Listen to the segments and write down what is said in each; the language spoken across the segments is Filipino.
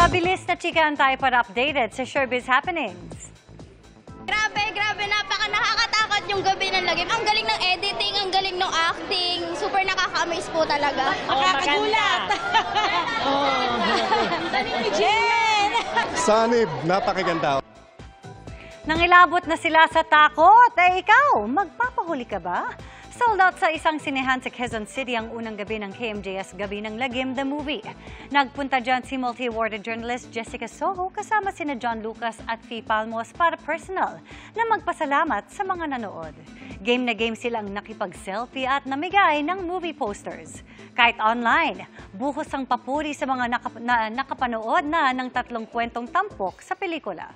Mabilis na chikahan tayo para updated sa showbiz happenings. Grabe, nakakatakot yung gabi ng lagim. Ang galing ng editing, ang galing ng acting. Super nakaka-amaze po talaga. Nakakagulat! Sanib, napakaganda. Nangilabot na sila sa takot. Ikaw, magpapahuli ka ba? Sold out sa isang sinehan sa Quezon City ang unang gabi ng KMJS Gabi ng Lagim, the movie. Nagpunta dyan si multi-awarded journalist Jessica Soho kasama sina John Lucas at Fee Palmos para personal na magpasalamat sa mga nanood. Game na game silang nakipag-selfie at namigay ng movie posters. Kahit online, buhos ang papuri sa mga nakapanood na ng 3 kwentong tampok sa pelikula.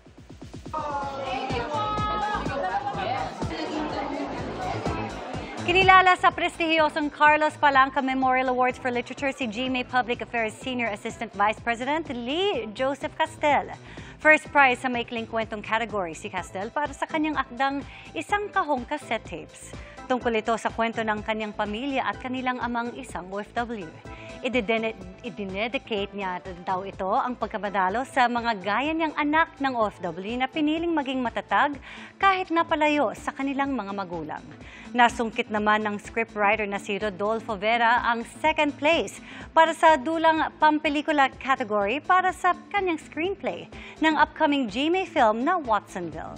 Kinilala sa prestihiyosong Carlos Palanca Memorial Awards for Literature si GMA Public Affairs Senior Assistant Vice President Lee Joseph Castel. First prize sa maikling kwentong category si Castel para sa kanyang akdang Isang Kahong Cassette Tapes. Tungkol ito sa kwento ng kanyang pamilya at kanilang amang isang OFW. Idinedicate niya daw ito ang pagkamadalo sa mga gaya niyang anak ng OFW na piniling maging matatag kahit napalayo sa kanilang mga magulang. Nasungkit naman ng scriptwriter na si Rodolfo Vera ang second place para sa dulang pampelikula category para sa kanyang screenplay ng upcoming GMA film na Watsonville.